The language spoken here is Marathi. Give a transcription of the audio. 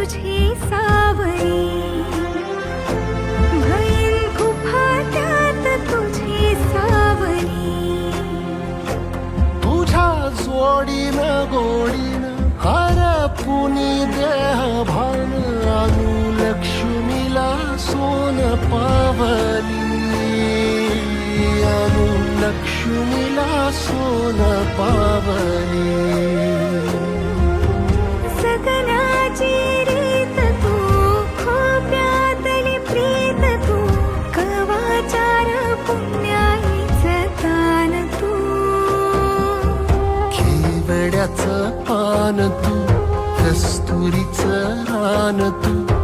तुझी सावरी, भईन खुफाट्यात तुझी सावरी. तुझ्या जोडीनं गोडीनं हरपुनी देह भान आणू लक्ष्मीला सोन पावली, आणू लक्ष्मीला सोन पावली. सगनाची रीत तू, खोप्यातली प्रीत तू, कवाचार पुण्याईच तान तू. केवड्याचं पान तू, कस्तुरीचं रान तू,